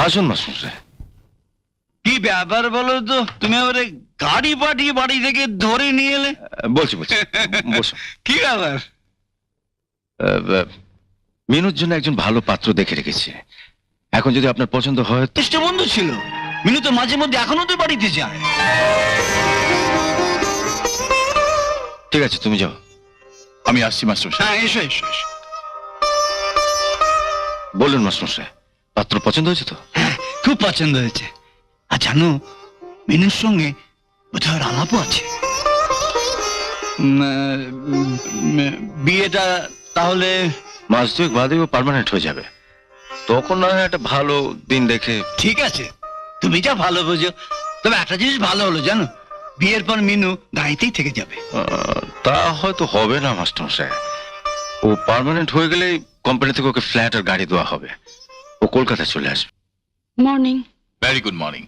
আসুন মাস্টারমশাই। কি ব্যাপার বলো তো, তুমি আবার গাড়ি পাঠিয়ে বাড়ি থেকে ধরে নিয়ে এলে? বলছি বলছি বসুন। কি ব্যাপার? মিনুর জন্য একজন ভালো পাত্র দেখে রেখেছি। এখন যদি আপনার পছন্দ হয় তো। চেষ্টা বন্ধু ছিল, মিনু তো মাঝে মধ্যে এখনো তো বাড়িতে যায়। ঠিক আছে, তুমি যাও, আমি আসছি মাস্টারমশাই। হ্যাঁ, এসো এসো এসো। বলুন মাস্টারমশাই, পাত্র পছন্দ হয়েছে তো? হ্যাঁ, খুব পছন্দ হয়েছে। আর জানো, মিনুর সঙ্গে বোধহয় আলাপও আছে। বিয়েটা তাহলে মাস দুয়েক বাদে ও পার্মানেন্ট হয়ে যাবে। তখন না হয় একটা ভালো দিন দেখে। ঠিক আছে, তুমি যা ভালো বোঝো। তবে একটা জিনিস ভালো হলো জানো, বিয়ের পর মিনু গাড়িতেই থেকে যাবে। তা হয়তো হবে না মাস্টারমশাই। ও পার্মানেন্ট হয়ে গেলে কোম্পানি থেকে ওকে ফ্ল্যাট আর গাড়ি দেওয়া হবে। ও কলকাতায় চলে আসবে। মর্নিং। Very good morning.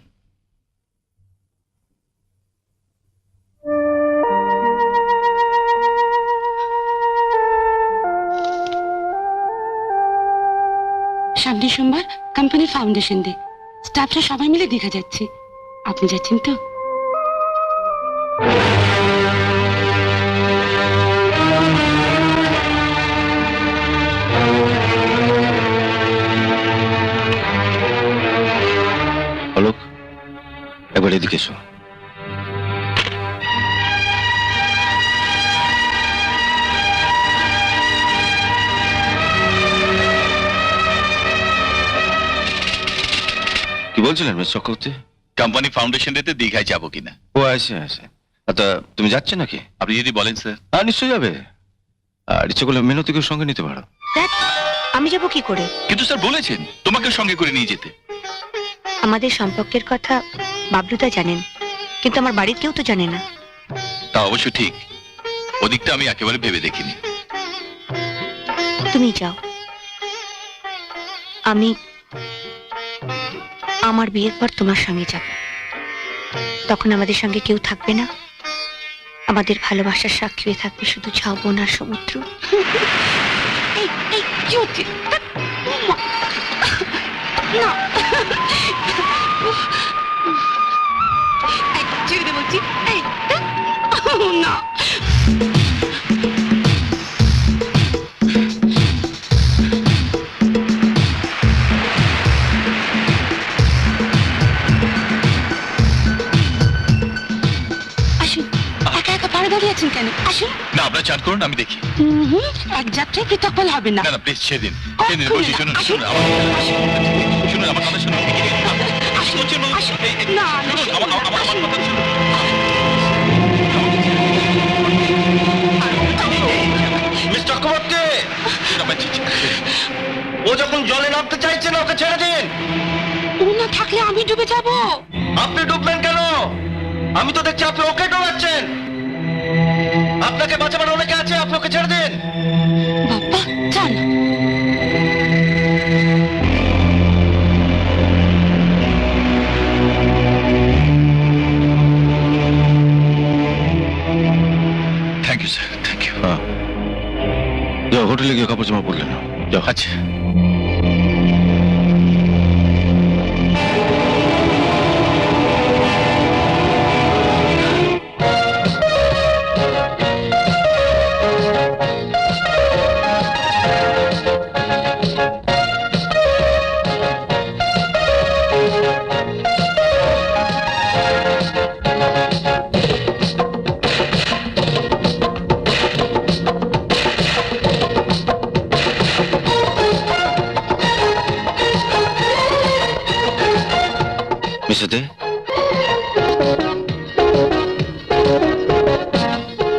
সামনের সোমবার কোম্পানির ফাউন্ডেশন ডে, স্টাফরা সবাই মিলে দীঘা যাচ্ছি। আপনি যাচ্ছেন তো? অলোক, একবার এদিকে এসো। কি বলছিলেন মিস চক্রবর্তী? কোম্পানি ফাউন্ডেশন ডেতে দীঘায় যাবো কিনা। ও আছে আছে। আচ্ছা, তুমি যাচ্ছে নাকি? আপনি যদি বলেন স্যার। হ্যাঁ, নিশ্চয়ই যাবে। আর ইচ্ছে করলে মিনতিকে সঙ্গে নিতে পারো। আমি যাব কি করে? কিন্তু স্যার বলেছেন তোমাকে সঙ্গে করে নিয়ে যেতে। আমাদের সম্পর্কের কথা বাবলুদা জানেন, কিন্তু আমার বাড়ির কেউ তো জানে না। তা অবশ্য ঠিক, ওদিকটা আমি একেবারে ভেবে দেখিনি। তুমি যাও, আমি আমার বিয়ের পর তোমার সঙ্গে যাব। তখন আমাদের সঙ্গে কেউ থাকবে না, আমাদের ভালোবাসার সাক্ষী হয়ে থাকবে শুধু ঝাউবন আর সমুদ্র। এই এই কি হচ্ছে? না, এই, ছেড়ে দে বলছি। এই, না। আসুন, একা একা পাড়ে দাঁড়িয়ে আছেন কেন? আসুন। না, আপনারা চান করুন, আমি দেখি। এক যাত্রায় পৃথক ফল হবে না। না না, প্লিজ সেদিন সেদিন কখনো বলছি। না। শুনুন আসুন, শুনুন শুনুন আমার কথা শুনুন। আসুন, শুনুন, আসুন। এই, এই, না, না, শুনুন, শুনুন না, আমার আসুন। কথা শুনুন। মিস চক্রবর্তী, ও যখন জলে নামতে চাইছে না, ওকে ছেড়ে দিন। ও না থাকলে আমি ডুবে যাব। আপনি ডুববেন কেন? আমি তো দেখছি আপনি ওকে ডোবাচ্ছেন। আপনাকে বাঁচাবার অনেকে আছে, আপনি ওকে ছেড়ে দিন। বাবা চল। Thank you sir, thank you. হ্যাঁ, যাও হোটেলে গিয়ে কাপড় জামা পরলেন। যাও। আচ্ছা। মিস্টার দে।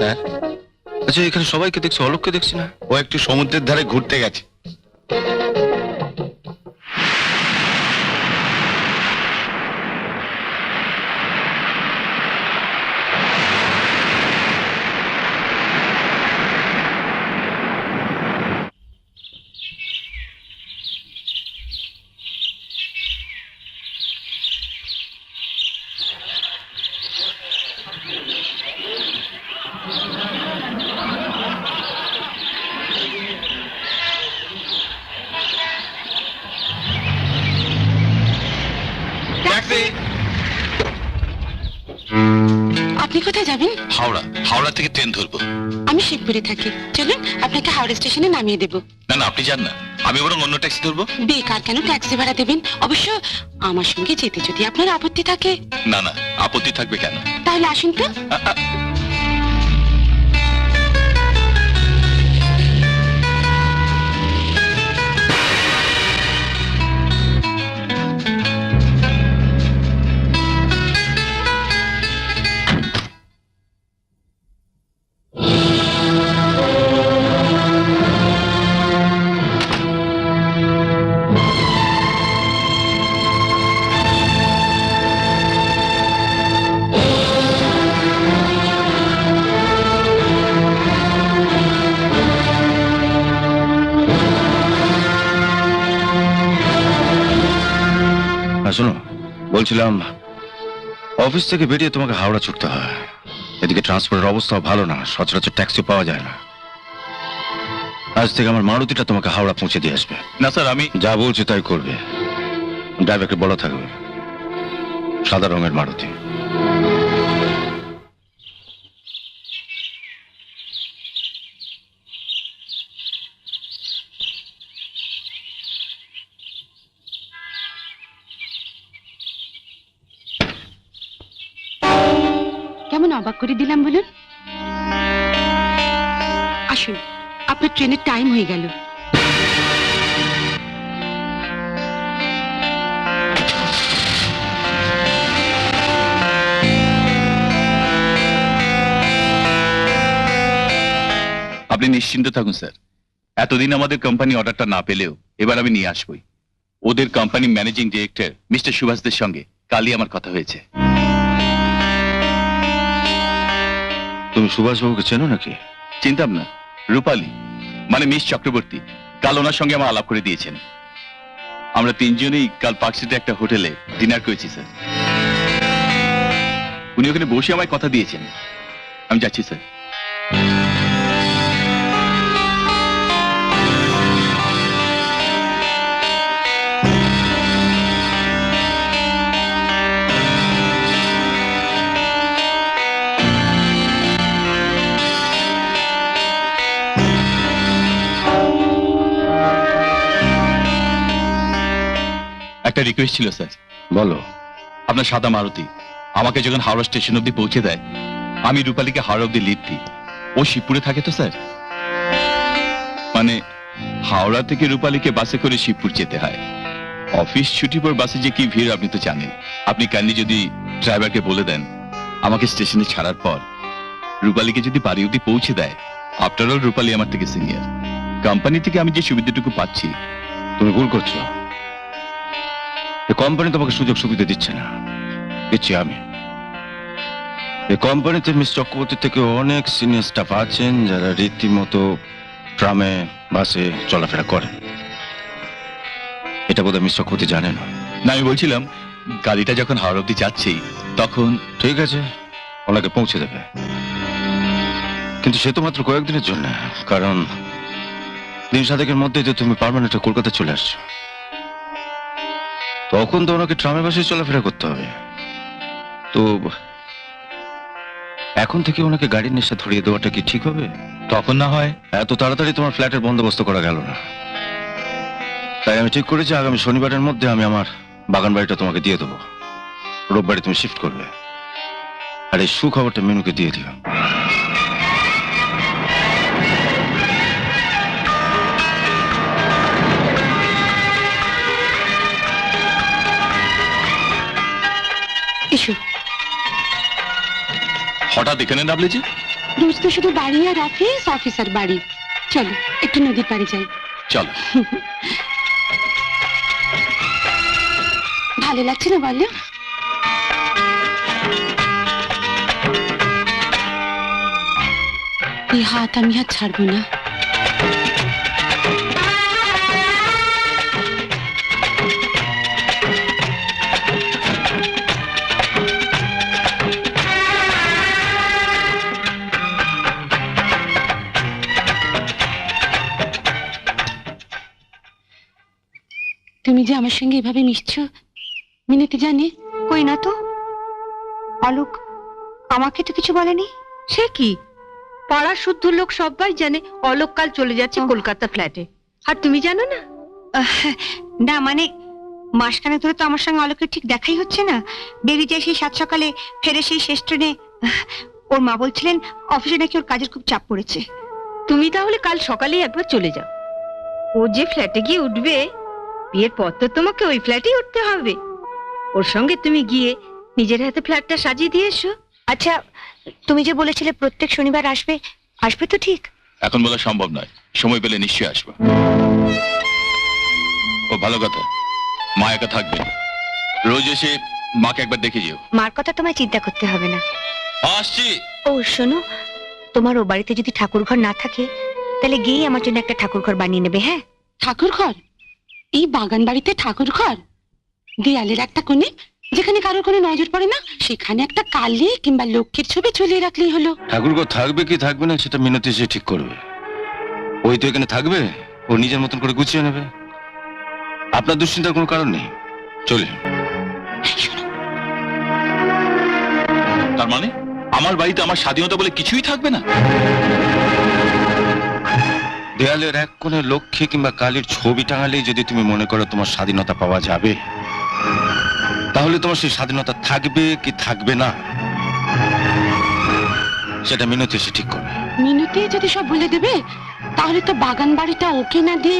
হ্যাঁ, আচ্ছা, এখানে সবাইকে দেখছি, অলোককে দেখছি না। ও একটু সমুদ্রের ধারে ঘুরতে গেছে। আপনি কোথায় যাবেন? হাওড়া, হাওড়া থেকে ট্রেন ধরবো। আমি শিবপুরে থাকি, চলুন আপনাকে হাওড়া স্টেশনে নামিয়ে দেবো। না না, আপনি যান না, আমি বরং অন্য ট্যাক্সি ধরবো। বেকার কেন ট্যাক্সি ভাড়া দেবেন? অবশ্য আমার সঙ্গে যেতে যদি আপনার আপত্তি থাকে। না না, আপত্তি থাকবে কেন? তাহলে আসুন তো। শোনো, বলছিলাম অফিস থেকে বেরিয়ে তোমাকে হাওড়া ছুটতে হয়। এদিকে ট্রান্সপোর্টের অবস্থাও ভালো না, সচরাচর ট্যাক্সি পাওয়া যায় না। আজ থেকে আমার মারুতিটা তোমাকে হাওড়া পৌঁছে দিয়ে আসবে। না স্যার, আমি যা বলছি তাই করবে। ড্রাইভারকে বলা থাকবে, সাদা রঙের মারুতি। কেমন অবাক করে দিলাম বলুন? আসুন, আপনার ট্রেনের টাইম হয়ে গেল। আপনি নিশ্চিন্ত থাকুন স্যার, এতদিন আমাদের কোম্পানি অর্ডারটা না পেলেও এবার আমি নিয়ে আসবই। ওদের কোম্পানি ম্যানেজিং ডিরেক্টর মিস্টার সুভাষদের সঙ্গে কালই আমার কথা হয়েছে। তুমি সুভাষবাবুকে চেনো নাকি? চিন্তাম না, রূপালী মানে মিস চক্রবর্তী কাল ওনার সঙ্গে আমার আলাপ করে দিয়েছেন। আমরা তিনজনেই কাল পার্ক স্ট্রিটে একটা হোটেলে ডিনার করেছি স্যার। উনি ওখানে বসে আমায় কথা দিয়েছেন। আমি যাচ্ছি স্যার। একটা রিকোয়েস্ট ছিল স্যার। বলো। আপনার সাদা মারুতি আমাকে যখন হাওড়া স্টেশন অব্দি পৌঁছে দেয়, আমি রূপালীকে হাওড়া অব্দি লিড দিই। ও শিবপুরে থাকে তো স্যার, মানে হাওড়া থেকে রূপালীকে বাসে করে শিবপুর যেতে হয়। অফিস ছুটি পর বাসে যে কি ভিড় আপনি তো জানেন। আপনি কাইন্ডলি যদি ড্রাইভারকে বলে দেন আমাকে স্টেশনে ছাড়ার পর রূপালীকে যদি বাড়ি অব্দি পৌঁছে দেয়। আফটার অল রূপালী আমার থেকে সিনিয়র, কোম্পানি থেকে আমি যে সুবিধাটুকু পাচ্ছি। তুমি ভুল করছো। এই কোম্পানি তোমাকে সুযোগ সুবিধা দিচ্ছে না, দিচ্ছি আমি। এই কোম্পানিতে মিস চক্রবর্তী থেকে অনেক সিনিয়র স্টাফ আছেন যারা রীতিমতো ট্রামে বাসে চলাফেরা করেন। এটা বোধহয় মিস চক্রবর্তী জানে না। না, আমি বলছিলাম গাড়িটা যখন হাওড়া অব্দি যাচ্ছি তখন। ঠিক আছে, ওনাকে পৌঁছে দেবে, কিন্তু সে তো মাত্র কয়েকদিনের জন্য। কারণ দিন সাতেকের মধ্যেই তো তুমি পার্মানেন্টে কলকাতা চলে আসছো। তখন তো ওনাকে ট্রামে বাসে চলাফেরা করতে হবে। তো এখন থেকে ওনাকে গাড়ির নেশা ধরিয়ে দেওয়াটা কি ঠিক হবে? তখন না হয় এত তাড়াতাড়ি তোমার ফ্ল্যাটের বন্দোবস্ত করা গেল না। তাই আমি ঠিক করেছি আগামী শনিবারের মধ্যে আমি আমার বাগান বাড়িটা তোমাকে দিয়ে দেবো। রোববারে তুমি শিফট করবে, আর এই সুখবরটা মেনুকে দিয়ে দিও। এসো। হঠাৎ এখানে নামলে যে? রোজ তো শুধু বাড়ি আর অফিস, অফিস আর বাড়ি। চলো একটু নদীর পাড়ে যাই। চলো। ভালো লাগছে না বলো? এই হাত আমি আর ছাড়বো না। তুমি যে আমার সঙ্গে এভাবে মিশছো মিনতি জানে? কই না তো। অলোক আমাকে তো কিছু বলেনি। সে কি, পাড়ার শুদ্ধ লোক সবাই জানে অলোক কাল চলে যাচ্ছে কলকাতা ফ্ল্যাটে, আর তুমি জানো না? না মানে মাসখানেক ধরে তো আমার সঙ্গে অলোকের ঠিক দেখাই হচ্ছে না। বেরিয়ে যায় সেই সাত সকালে, ফেরে সেই শেষ ট্রেনে। ওর মা বলছিলেন অফিসে নাকি ওর কাজের খুব চাপ পড়েছে। তুমি তাহলে কাল সকালেই একবার চলে যাও। ও যে ফ্ল্যাটে গিয়ে উঠবে, বিয়ের পর তো তোমাকে ওই ফ্ল্যাটেই উঠতে হবে। ওর সঙ্গে তুমি গিয়ে নিজের হাতে ফ্ল্যাটটা সাজিয়ে দিয়ে এসো। আচ্ছা, তুমি যে বলেছিলে প্রত্যেক শনিবার আসবে, আসবে তো ঠিক? এখন বলা সম্ভব নয়, সময় পেলে নিশ্চয়ই আসবো। ও ভালো কথা, মা একা থাকবে, রোজ এসে মাকে একবার দেখে যেও। মার কথা তোমায় চিন্তা করতে হবে না। আসছি। ও শোনো, তোমার ও বাড়িতে যদি ঠাকুর ঘর না থাকে, তাহলে গিয়েই আমার জন্য একটা ঠাকুর ঘর বানিয়ে নেবে। হ্যাঁ, ঠাকুর ঘর? এই বাগান বাড়িতে ঠাকুর ঘর? দেয়ালের একটা কোণে যেখানে কারোর কোনো নজর পড়ে না, সেখানে একটা কালী কিংবা লক্ষ্মীর ছবি ঝুলিয়ে রাখলেই হলো। ঠাকুরঘর থাকবে কি থাকবে না সেটা মিনতি এসে ঠিক করবে। ওই তো এখানে থাকবে, ও নিজের মতন করে গুছিয়ে নেবে। আপনার দুশ্চিন্তার কোনো কারণ নেই, চলে। তার মানে আমার বাড়িতে আমার স্বাধীনতা বলে কিছুই থাকবে না? দেয়ালের এক কোণে লক্ষ্মী কিংবা কালীর ছবি টাঙালেই যদি তুমি মনে করো তোমার স্বাধীনতা পাওয়া যাবে, তাহলে তোমার সেই স্বাধীনতা থাকবে কি থাকবে না সেটা মিনতি এসে ঠিক করবে। মিনতি যদি সব বলে দেবে, তাহলে তো বাগান বাড়িটা ওকে না দিয়ে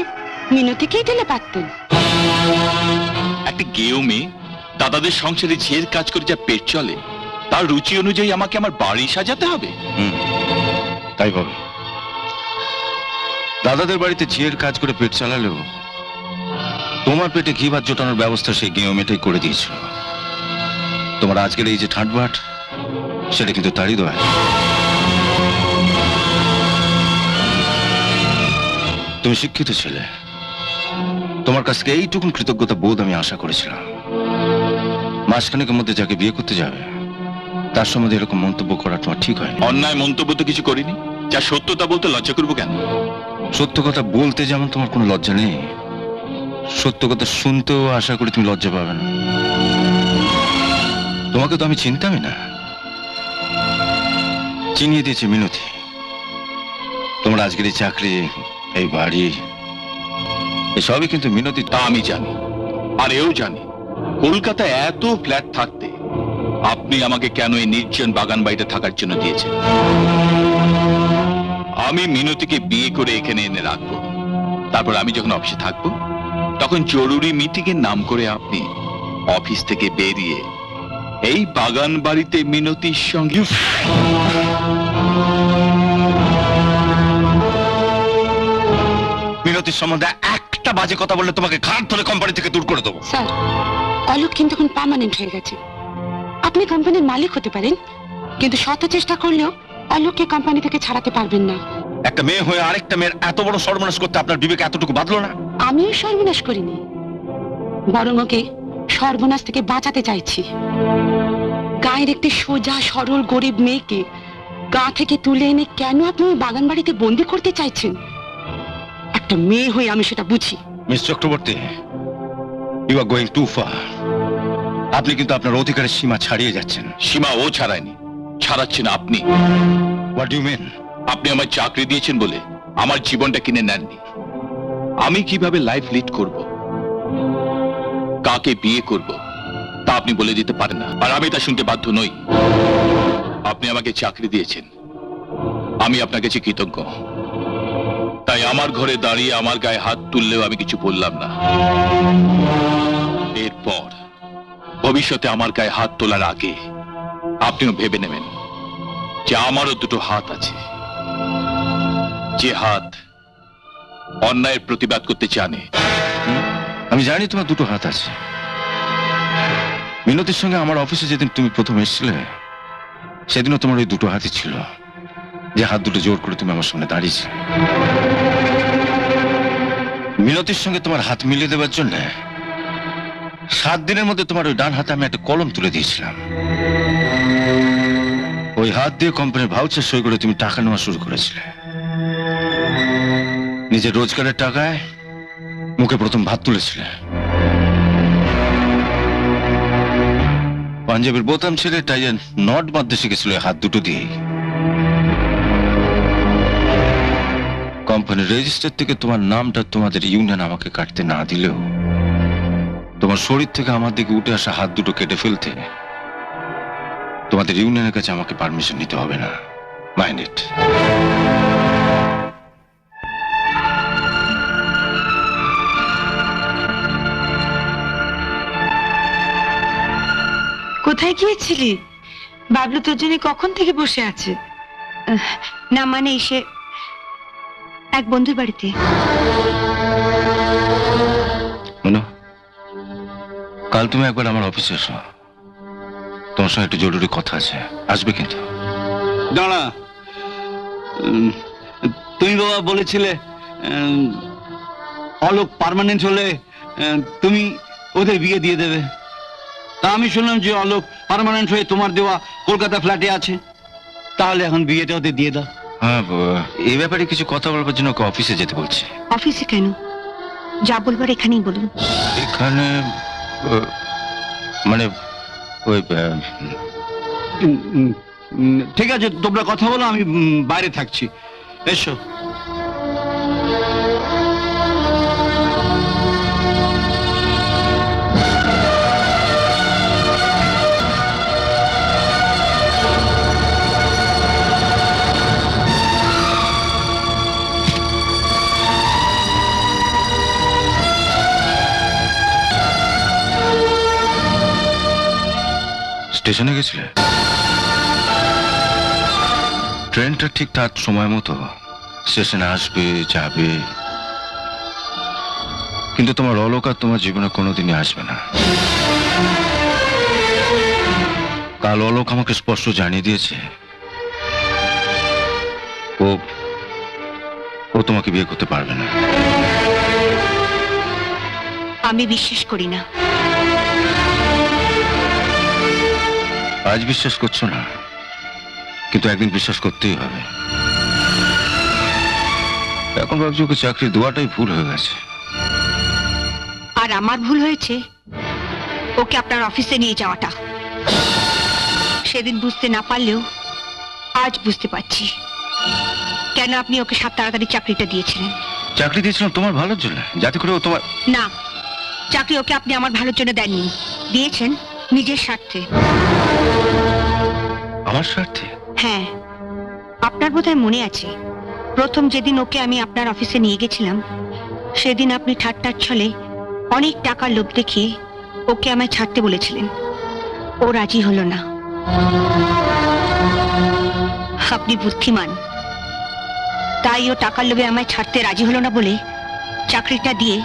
মিনতিকেই দিলে পারতেন। একটা গেও মেয়ে দাদাদের সংসারে ঝিয়ের কাজ করে যা পেট চলে, তার রুচি অনুযায়ী আমাকে আমার বাড়ি সাজাতে হবে? তাই হবে। দাদাদের বাড়িতে ঝিয়ের কাজ করে পেট চালালেও তোমার পেটে ঘি ভাত জোটানোর ব্যবস্থা সেই গেঁয়ো মেয়েটাই করে দিয়েছিল। তোমার আজকের এই যে ঠাটবাট, সেটা কিন্তু তারই দয়া। তুমি শিক্ষিত ছেলে, তোমার কাছ থেকে এইটুকুন কৃতজ্ঞতা বোধ আমি আশা করেছিলাম। মাসখানেকের মধ্যে যাকে বিয়ে করতে যাবে, তার সম্বন্ধে এরকম মন্তব্য করা তোমার ঠিক হয়নি। অন্যায় মন্তব্য তো কিছু করিনি, যা সত্যতা বলতে লজ্জা করবো কেন? সত্য কথা বলতে যেমন তোমার কোনো লজ্জা নেই, সত্য কথা শুনতেও আশা করি তুমি লজ্জা পাবে না। তোমাকে তো আমি চিনতামই না, চিনিয়ে দিয়েছে মিনতি। তোমার আজকের এই চাকরি, এই বাড়ি, এসবই কিন্তু মিনতি। তা আমি জানি, আর এও জানি কলকাতায় এত ফ্ল্যাট থাকতে আপনি আমাকে কেন এই নির্জন বাগান বাড়িতে থাকার জন্য দিয়েছেন। আমি মিনতিকে বিয়ে করে এখানে এনে রাখবো, তারপর আমি যখন অফিসে থাকবো, তখন জরুরি মিটিং এর নাম করে আপনি অফিস থেকে বেরিয়ে এই বাগান বাড়িতে মিনতির সঙ্গে। মিনতির সম্বন্ধে একটা বাজে কথা বললে তোমাকে ঘাট ধরে কোম্পানি থেকে দূর করে দেবো। স্যার, অলোক কিন্তু এখন পার্মানেন্ট হয়ে গেছে। আপনি কোম্পানির মালিক হতে পারেন, কিন্তু শত চেষ্টা করলেও অলোককে কোম্পানি থেকে ছাড়াতে পারবেন না। একটা মেয়ে হয়ে আরেকটা মেয়ের এত বড় সর্বনাশ করতে আপনার বিবেক এতটুকু বাঁধলো না? আমিও সর্বনাশ করিনি, বরং ওকে সর্বনাশ থেকে বাঁচাতে চাইছি। গায়ের একটি সোজা সরল গরিব মেয়েকে গা থেকে তুলে এনে কেন আপনি ওই বাগান বাড়িতে বন্দি করতে চাইছেন? একটা মেয়ে হয়ে আমি সেটা বুঝি। Miss Chakraborty, you are going too far. আপনি কিন্তু আপনার অধিকারের সীমা ছাড়িয়ে যাচ্ছেন। সীমা ও ছাড়ায়নি, ছাড়াচ্ছেন আপনি। What do mean? আপনি আমার চাকরি দিয়েছেন বলে আমার জীবনটা কিনে নেননি। আমি কিভাবে লাইফ লিড করব, কাকে বিয়ে করব, তা আপনি বলে দিতে পারেন না, আর আমি তা শুনতে বাধ্য নই। আপনি আমাকে চাকরি দিয়েছেন, আমি আপনার কাছে কৃতজ্ঞ। তাই আমার ঘরে দাঁড়িয়ে আমার গায়ে হাত তুললেও আমি কিছু বললাম না। এরপর ভবিষ্যতে আমার গায়ে হাত তোলার আগে আপনিও ভেবে নেবেন যে আমারও দুটো হাত আছে, যে হাত অন্যায়ের প্রতিবাদ করতে জানে। আমি জানি তোমার দুটো হাত আছে। মিনতির সঙ্গে আমার অফিসে যেদিন তুমি প্রথম এসেছিলে, সেদিনও তোমার ওই দুটো হাতই ছিল, যে হাত দুটো জোর করে তুমি আমার সামনে দাঁড়িয়েছিলে। মিনতির সঙ্গে তোমার হাত মিলিয়ে দেওয়ার জন্য 7 দিনের মধ্যে তোমার ওই ডান হাতে আমি একটা কলম তুলে দিয়েছিলাম। ওই হাত দিয়ে কোম্পানির ভাউচার সই করে তুমি টাকা নেওয়া শুরু করেছিলে। নিজের রোজগারের টাকায় মুখে প্রথম ভাত তুলেছিলে। 5 পাঞ্জাবের বোতাম ছেড়ে টাইয়ের নট বাঁধতে শিখেছিল এই হাত দুটো দিয়ে। কোম্পানির রেজিস্টার থেকে তোমার নামটা তোমাদের ইউনিয়ন আমাকে কাটতে না দিলেও তোমার শরীর থেকে আমার দিকে উঠে আসা হাত দুটো কেটে ফেলতে তোমাদের ইউনিয়নের কাছে আমাকে পারমিশন নিতে হবে না। Mind it. কোথায় গিয়েছিলি? বাবলু তোর জন্য কখন থেকে বসে আছে। না মানে এসে এক বন্ধুর বাড়িতে। মনো, কাল তুমি একবার আমার অফিসে এসো, তোমার সঙ্গে একটু জরুরি কথা আছে। আসবে কিন্তু। দাঁড়া, তুমি বাবা বলেছিলে অলোক পার্মানেন্ট হলে তুমি ওদের বিয়ে দিয়ে দেবে। তা আমি শুনলাম যে অলোক পার্মানেন্ট হয়ে তোমার দেওয়া কলকাতা ফ্ল্যাটে আছে, তাহলে এখন বিয়েটা ওদের দিয়ে দাও। হ্যাঁ, এই ব্যাপারে কিছু কথা বলবার জন্য ওকে অফিসে যেতে বলছে। অফিসে কেন? যা বলবার এখানেই বলুন। এখানে মানে ওই ঠিক আছে, তোমরা কথা বলো, আমি বাইরে থাকছি। এসো। স্টেশনে গেছিলে? ট্রেনটা ঠিক তার সময় মতো স্টেশনে আসবে যাবে, কিন্তু তোমার অলোক আর তোমার জীবনে কোনোদিনই আসবে না। কাল অলোক আমাকে স্পষ্ট জানিয়ে দিয়েছে ও তোমাকে বিয়ে করতে পারবে না। আমি বিশ্বাস করি না। আজ বিশ্বাস করছো না, কিন্তু একদিন বিশ্বাস করতেই হবে। এখন ভাবছি ওকে চাকরি দেওয়াটাই ভুল হয়ে গেছে। আর আমার ভুল হয়েছে ওকে আপনার অফিসে নিয়ে যাওয়াটা। সেদিন বুঝতে না পারলেও আজ বুঝতে পারছি কেন আপনি ওকে সাত তাড়াতাড়ি চাকরিটা দিয়েছিলেন। চাকরি দিয়েছিলাম তোমার ভালোর জন্য, যাতে করে ও তোমার। না, চাকরি ওকে আপনি আমার ভালোর জন্য দেননি, দিয়েছেন নিজের স্বার্থে। আমার স্বার্থে? হ্যাঁ, আপনার বোধহয় মনে আছে প্রথম যেদিন ওকে আমি আপনার অফিসে নিয়ে গেছিলাম, সেদিন আপনি ঠাট্টার ছলে অনেক টাকার লোভ দেখিয়ে ওকে আমায় ছাড়তে বলেছিলেন। ও রাজি হলো না। আপনি বুদ্ধিমান, তাই ও টাকার লোভে আমায় ছাড়তে রাজি হলো না বলে চাকরিটা দিয়ে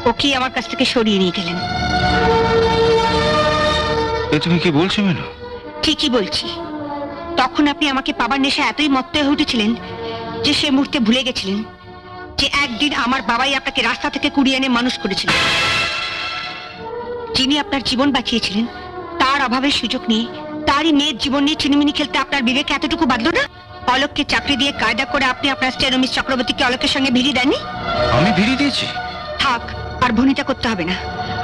ওকে আমার কাছ থেকে সরিয়ে নিয়ে গেলেন। এ তুমি কি বলছো মেনু? ঠিকই বলছি। তখন আপনি আমাকে পাবার নেশা এতই মত্ত হয়ে উঠেছিলেন যে সে মুহূর্তে ভুলে গেছিলেন যে একদিন আমার বাবাই আপনাকে রাস্তা থেকে কুড়িয়ে এনে মানুষ করেছিলেন। যিনি আপনার জীবন বাঁচিয়েছিলেন তার অভাবের সুযোগ নিয়ে তারই মেয়ের জীবন নিয়ে চিনিমিনি খেলতে আপনার বিবেকে এতটুকু বাঁধলো না? অলোককে চাকরি দিয়ে কায়দা করে আপনি আপনার স্টেনো মিস চক্রবর্তীকে অলোকের সঙ্গে ভিড়িয়ে দেননি? আমি ভিড়িয়ে দিয়েছি? থাক, আর ভনিতা করতে হবে না।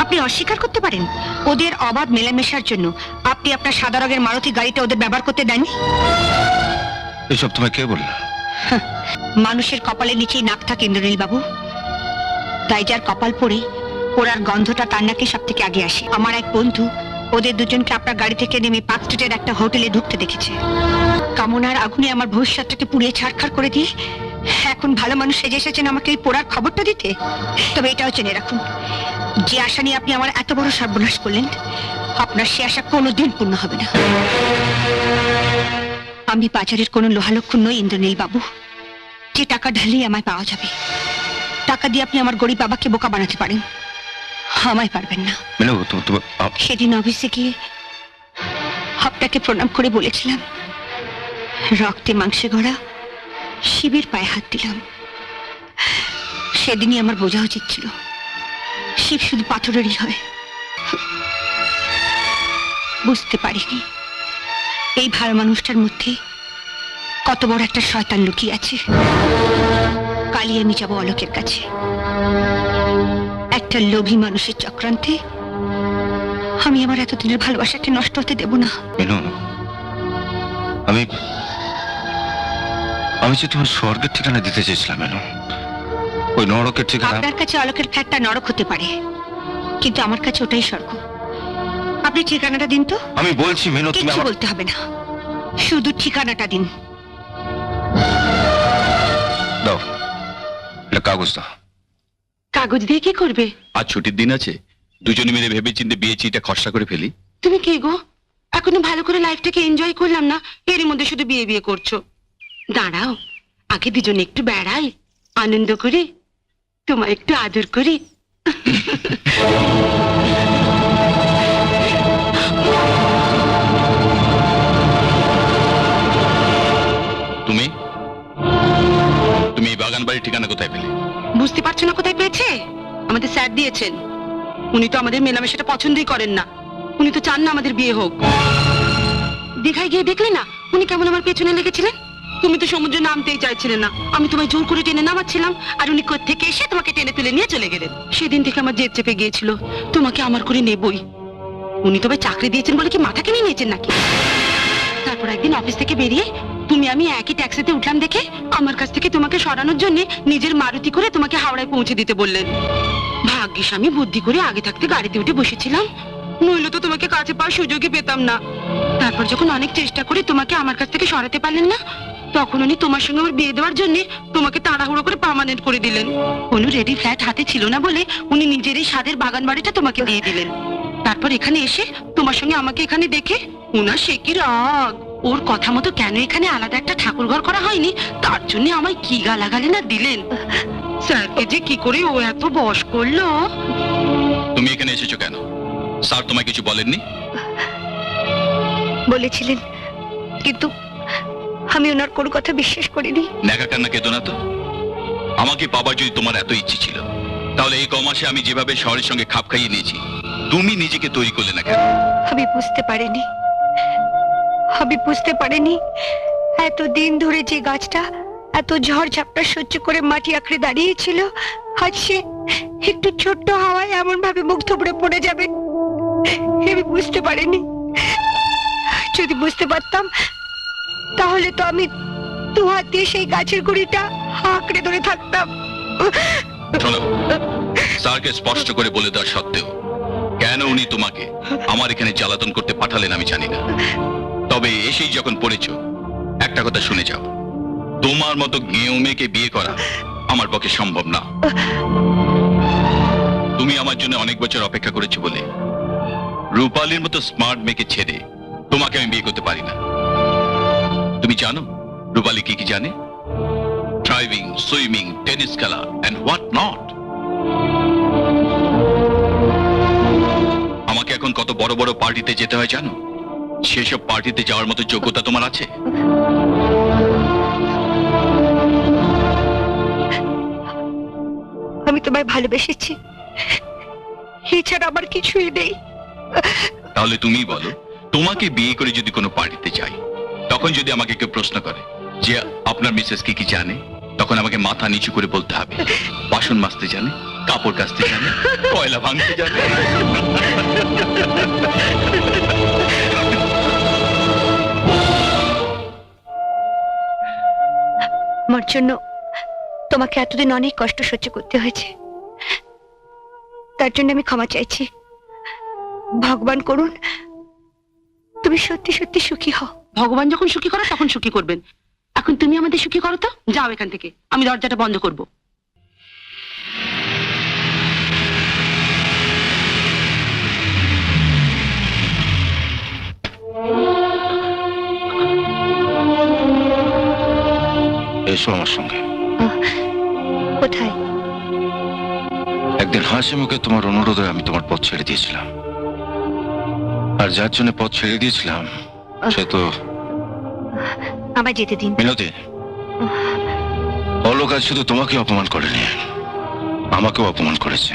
আপনি অস্বীকার করতে পারেন ওদের অবাধ মেলামেশার জন্য আপনি আপনার সাদা রঙের মারুতি গাড়িটা ওদের ব্যবহার করতে দেননি। এসব তোমায় কে বললো? মানুষের কপালের নিচেই নাক থাকে ইন্দ্রনীল বাবু, তাই যার কপাল পড়ে পোড়ার গন্ধটা তার নাকে সব থেকে আগে আসে। আমার এক বন্ধু ওদের দুজনকে আপনার গাড়ি থেকে নেমে 5 স্ট্রিটের একটা হোটেলে ঢুকতে দেখেছে। কামনার আগুনে আমার ভবিষ্যৎটাকে পুড়িয়ে ছাড়খাড় করে দিয়ে এখন ভালো মানুষ সেজে এসেছেন আমাকে এই পোড়ার খবরটা দিতে। তবে এটাও জেনে রাখুন, যে আশা নিয়ে আপনি আমার এত বড় সর্বনাশ করলেন, আপনার সে আশা কোনোদিন পূর্ণ হবে না। আমি বাজারের কোনো লোহালক্ষ্য নই ইন্দ্রনীল বাবু, যে টাকা ঢালেই আমায় পাওয়া যাবে। টাকা দিয়ে আপনি আমার গরিব বাবাকে বোকা বানাতে পারেন, আমায় পারবেন না। মেনু, সেদিন অফিসে গিয়ে আপনাকে প্রণাম করে বলেছিলাম, রক্তে মাংসে গড়া শিবের পায়ে হাত দিলাম। সেদিনই আমার বোঝা উচিত ছিল শিব শুধু পাথরেরই হয়। বুঝতে পারিনি এই ভালো মানুষটার মধ্যে কত বড় একটা শয়তান লুকিয়ে আছে। কালই আমি যাব অলোকের কাছে। একটা লোভী মানুষের চক্রান্তে আমি আমি আমার এতদিনের ভালোবাসাকে নষ্ট হতে দেব না। মিনু, আমি আমি যে তোমার স্বর্গের ঠিকানা দিতে চেয়েছিলাম মিনু, ওই নরকের ঠিকানা। আপনার কাছে অলোকের ফ্ল্যাটটা নরক হতে পারে, কিন্তু আমার কাছে ওটাই স্বর্গ। আপনি ঠিকানাটা দিন তো। আমি বলছি মিনু, তুমি কিছু আমার বলতে হবে না, শুধু ঠিকানাটা দিন। দাও, এটা কাগজ দাও। কাগজ দিয়ে কি করবে? আজ ছুটির দিন আছে, দুজনে মিলে ভেবে চিন্তে বিয়ে চিঠিটা খসড়া করে ফেলি। তুমি কে গো? এখনো ভালো করে লাইফটাকে এনজয় করলাম না, এরই মধ্যে শুধু বিয়ে বিয়ে করছো। দাঁড়াও, আগে দুজনে একটু বেড়াই, আনন্দ করি, তোমায় একটু আদর করি। তুমি তুমি এই বাগান বাড়ির ঠিকানা কোথায় পেলে? বুঝতে পারছো না কোথায় পেয়েছে? আমাদের স্যার দিয়েছেন। উনি তো আমাদের মেলামেশাটা পছন্দই করেন না, উনি তো চান না আমাদের বিয়ে হোক। দীঘায় গিয়ে দেখলে না উনি কেমন আমার পেছনে লেগেছিলেন? তুমি তো সমুদ্রে নামতেই চাইছিলে না, আমি তোমায় জোর করে টেনে নামাচ্ছিলাম, আর উনি কোত্থেকে এসে তোমাকে টেনে তুলে নিয়ে চলে গেলেন। সেদিন থেকে আমার জেদ চেপে গিয়েছিল, তোমাকে আমার করে নেবই। উনি তবে চাকরি দিয়েছেন বলে কি মাথা কিনে নিয়েছেন নাকি? তারপর একদিন অফিস থেকে বেরিয়ে তুমি আমি একই ট্যাক্সিতে উঠলাম দেখে আমার কাছ থেকে তোমাকে সরানোর জন্য নিজের মারুতি করে তোমাকে হাওড়ায় পৌঁছে দিতে বললেন। ভাগ্যিস আমি বুদ্ধি করে আগে থাকতে গাড়িতে উঠে বসেছিলাম, নইলে তো তোমাকে কাছে পাওয়ার সুযোগই পেতাম না। তারপর যখন অনেক চেষ্টা করে তোমাকে আমার কাছ থেকে সরাতে পারলেন না, তখন উনি তোমার সঙ্গে আমার বিয়ে দেওয়ার জন্য তোমাকে তাড়াহুড়ো করে পার্মানেন্ট করে দিলেন। কোনো রেডি ফ্ল্যাট হাতে ছিল না বলে উনি নিজের এই স্বাদের বাগান বাড়িটা তোমাকে দিয়ে দিলেন। তারপর এখানে এসে তোমার সঙ্গে আমাকে এখানে দেখে উনার সে কি রাগ। ওর কথা মতো কেন এখানে আলাদা একটা ঠাকুর ঘর করা হয়নি, তার জন্য আমায় কি গালাগালি না দিলেন। স্যারকে যে কি করে ও এত বশ করলো। তুমি এখানে এসেছো কেন? স্যার তোমায় কিছু বলেননি? বলেছিলেন, কিন্তু আমি ওনার কোনো কথা বিশ্বাস করিনি। নেকা কান্না কেঁদো না তো। আমাকে পাবার যদি তোমার এত ইচ্ছে ছিল, তাহলে এই কমাসে আমি যেভাবে শহরের সঙ্গে খাপ খাইয়ে নিয়েছি, তুমি নিজেকে তৈরি করলে না কেন? আমি বুঝতে পারিনি এতদিন ধরে যে গাছটা এত ঝড় ঝাপটা সহ্য করে মাটি আঁকড়ে দাঁড়িয়েছিল, আজ সে একটু ছোট্ট হাওয়ায় এমন ভাবে মুখ থুবড়ে পড়ে যাবে। আমি বুঝতে পারিনি। যদি বুঝতে পারতাম তাহলে তো আমি দু হাত দিয়ে সেই গাছের গুড়িটা আঁকড়ে ধরে থাকতাম। শোনো, স্যারকে স্পষ্ট করে বলে দেওয়া সত্ত্বেও কেন উনি তোমাকে আমার এখানে জ্বালাতন করতে পাঠালেন আমি জানি না। তবে এসেই যখন পড়েছ, একটা কথা শুনে যাও, তোমার মতো গেঁয়ো মেয়েকে বিয়ে করা আমার পক্ষে সম্ভব না। তুমি আমার জন্য অনেক বছর অপেক্ষা করেছো বলে রূপালীর মতো স্মার্ট মেয়েকে ছেড়ে তোমাকে আমি বিয়ে করতে পারি না। তুমি জানো রূপালী কি কি জানে? ড্রাইভিং, সুইমিং, টেনিস খেলা এন্ড হোয়াট নট। আমাকে এখন কত বড় বড় পার্টিতে যেতে হয় জানো? সেসব পার্টিতে যাওয়ার মতো যোগ্যতা তোমার আছে? আমি তোমায় ভালোবেসেছি, এছাড়া আমার কিছুই নেই। তাহলে তুমি বলো, তোমাকে বিয়ে করে যদি কোনো পার্টিতে যাই, তখন যদি আমাকে কেউ প্রশ্ন করে যে আপনার মিসেস কি কি জানে, তখন আমাকে মাথা নিচু করে বলতে হবে বাসন মাজতে জানে, কাপড় কাচতে জানে, কয়লা ভাঙতে জানে। আমার জন্য তোমাকে এতদিন অনেক কষ্ট সহ্য করতে হয়েছে, তার জন্য আমি ক্ষমা চাইছি। ভগবান করুন তুমি সত্যি সত্যি সুখী হও। ভগবান যখন সুখী করে তখন সুখী করবেন, এখন তুমি আমাদের সুখী করো তো। যাও এখান থেকে, আমি দরজাটা বন্ধ করব। এসো আমার সঙ্গে। কোথায়? একদিন হাসি মুখে তোমার অনুরোধে আমি তোমার পথ ছেড়ে দিয়েছিলাম, আর যার জন্য পথ ছেড়ে দিয়েছিলাম সে তো আমায় যেতে দিন। মিনতি, অলোক আজ শুধু তোমাকে অপমান করেনি, আমাকেও অপমান করেছে।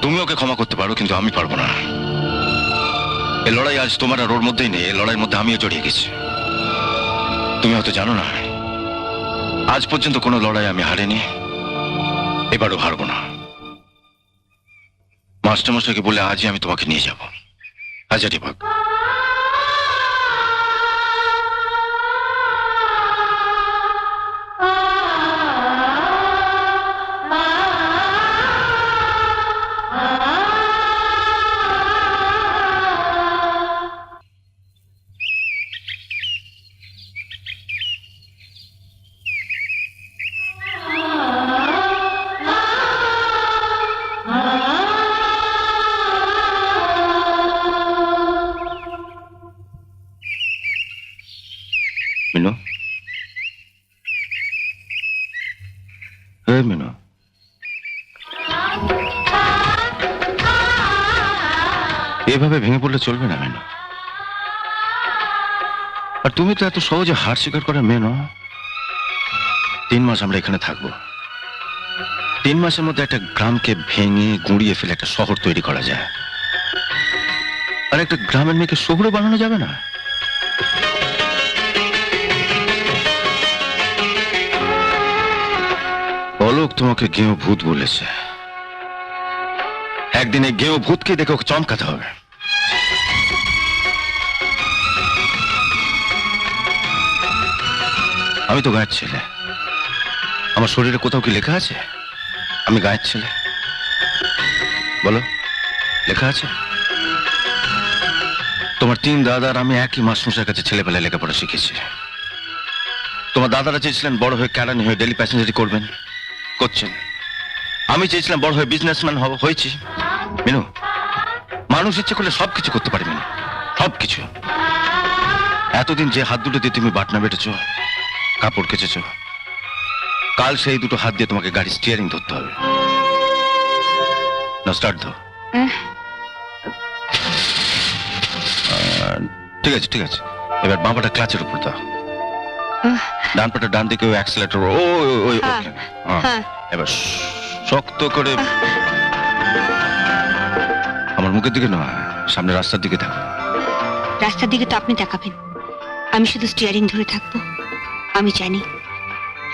তুমি ওকে ক্ষমা করতে পারো, কিন্তু আমি পারবো না। এই লড়াই আজ তোমার আর ওর মধ্যেই নেই, এই লড়াইয়ের মধ্যে আমিও জড়িয়ে গেছি। তুমি হয়তো জানো না, আজ পর্যন্ত কোনো লড়াই আমি হারিনি, এবারও হারবো না। মাস্টারমশাইকে বলে আজই আমি তোমাকে নিয়ে যাব হাজারিবাগ। মিনু, মিনু, এভাবে ভেঙে পড়লে চলবে না মিনু। আর তুমি তো এত সহজে হার স্বীকার করার মেয়ে নও। 3 মাস আমরা এখানে থাকবো। 3 মাসের মধ্যে একটা গ্রামকে ভেঙে গুঁড়িয়ে ফেলে একটা শহর তৈরি করা যায়। আর একটা গ্রামের মেয়েকে শহরে বানানো যাবে না। অলোক তোমাকে গেঁয়ো ভূত বলেছে। একদিন এই গেঁয়ো ভূতকে দেখে ওকে চমকাতে হবে। আমি তো গায়ের ছেলে। আমার শরীরে কোথাও কি লেখা আছে আমি গায়ের ছেলে? বলো, লেখা আছে? তোমার 3 দাদার আমি একই মাস্টারমশাইয়ের কাছে ছেলেবেলায় লেখাপড়া শিখেছি। তোমার দাদারা চেয়েছিলেন বড় হয়ে ক্যারানি হয়ে ডেলি প্যাসেঞ্জারি করবেন, করছেন। আমি চেয়েছিলাম বড় হয়ে বিজনেসম্যান হব, হয়েছি। মিনু, মানুষ ইচ্ছে করলে সবকিছু করতে পারে মিনু, সবকিছু। এতদিন যে হাত দুটো দিয়ে তুমি বাটনা বেটেছ, কাপড় কেচেছ, কাল সেই দুটো হাত দিয়ে তোমাকে গাড়ি স্টিয়ারিং ধরতে হবে। না, স্টার্ট দাও। ঠিক আছে, ঠিক আছে। এবার বাঁ পাটা ক্লাচের উপর দাও, ডান পাটা ডান দিকে ওই অ্যাক্সিলারেটর। ওই হ্যাঁ। এবার শক্ত করে আমার মুখের দিকে নয়, সামনে রাস্তার দিকে দেখো। রাস্তার দিকে তো আপনি তাকাবেন, আমি শুধু স্টিয়ারিং ধরে থাকবো। আমি জানি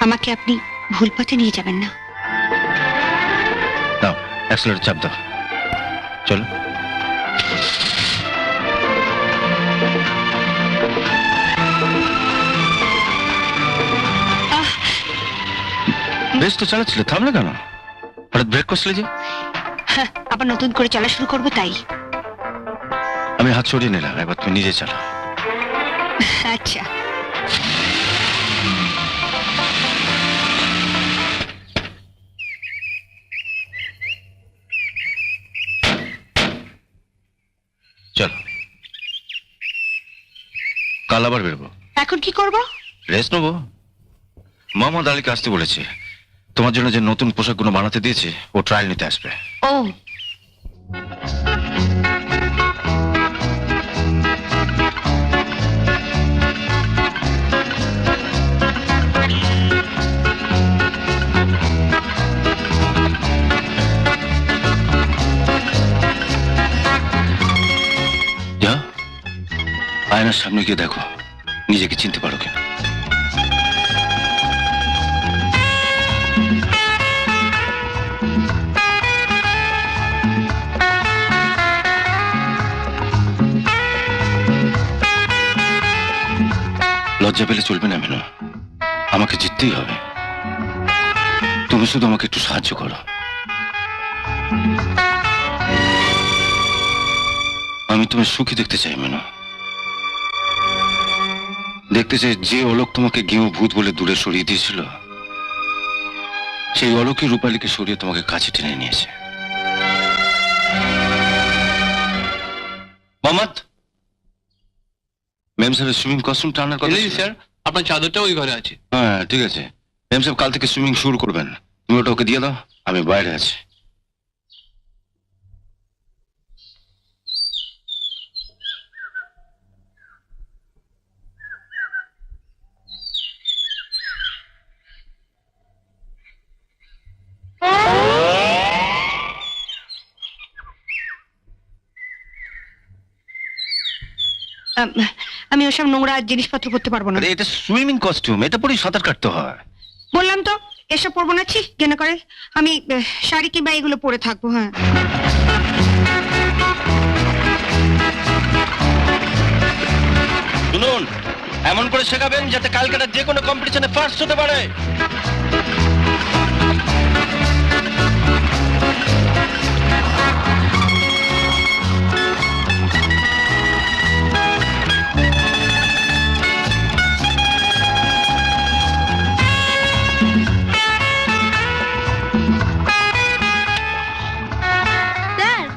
আমাকে আপনি ভুল পথে নিয়ে যাবেন না। দাও, অ্যাক্সিলারেটর চাপ দাও, চলো। বেশ তো চালাচ্ছিলে, থামলে কেন? হঠাৎ ব্রেক করছিলে যে? হ্যাঁ, আবার নতুন করে চলা শুরু করবো তাই। আমি হাত সরিয়ে নিলাম, এবার তুমি নিজে চালাও। আচ্ছা। চলো, কাল আবার বেরোবো। এখন কি করব? রেস্ট নেবো। মোহাম্মদ আলীকে আসতে বলেছে। তোমার জন্য যে নতুন পোশাকগুলো বানাতে দিয়েছে, ও ট্রায়াল নিতে আসবে। ও, যা, আয়নার সামনে গিয়ে দেখো নিজেকে চিনতে পারো কিনা। লজ্জা পেলে চলবে না মিনু, আমাকে জিততেই হবে। তুমি শুধু আমাকে একটু সাহায্য করো। আমি তোমার সুখী দেখতে চাই মিনু। দেখতে চাই যে অলোক তোমাকে গেঁয়ো ভূত বলে দূরে সরিয়ে দিয়েছিল, সেই অলোকই রূপালীকে সরিয়ে তোমাকে কাছে টেনে নিয়েছে। মোহাম্মদ, ম্যাম সাহেবের সুইমিং কস্টিউমটা আনার কথা ছিল। স্যার, আপনার চাদরটা ওই ঘরে আছে। হ্যাঁ, ঠিক আছে। ম্যাম সাহেব কাল থেকে সুইমিং শুরু করবেন, তুমি ওটা ওকে দিয়ে দাও, আমি বাইরে আছি। আমি ওসব নোংরা জিনিসপত্র করতে পারবো না। আরে এটা সুইমিং কস্টিউম, এটা পরেই সাঁতার কাটতে হয়। বললাম তো এসব পরবো না, ছি কেন করে। আমি শাড়ি কিংবা এগুলো পরে থাকবো। হ্যাঁ। এমন করে শেখাবেন যাতে কালকেটা যে কোনো কম্পিটিশনে ফার্স্ট হতে পারে।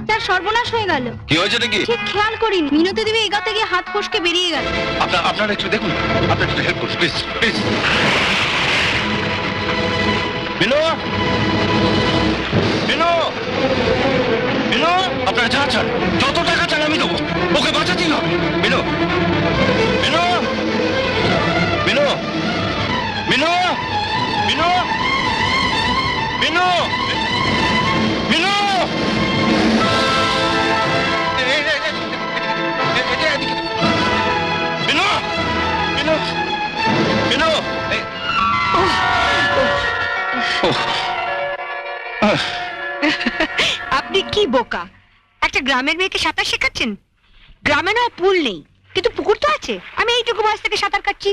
স্যার সর্বনাশ হয়ে গেল। কি হয়েছে নাকি? ঠিক খেয়াল করিনি, মিনতি দেবী এগাতে গিয়ে হাত ফসকে বেরিয়ে গেল। আপনারা একটু দেখুন, আপনারা একটু হেল্প করুন প্লিজ প্লিজ। বিনু, বিনু, বিনু, আপনারা যা চান, যত টাকা চান আমি দেবো, ওকে বাঁচাতেই হবে। বিনু, বিনু, বিনু, বিনু, বিনু, বিনু, বিনু। বিনু, বিনু, বিনু, আপনি কি বোকা, একটা গ্রামের মেয়েকে সাঁতার শেখাচ্ছেন? গ্রামে না পুল নেই, কিন্তু পুকুর তো আছে। আমি এইটুকু বয়স থেকে সাঁতার কাটছি।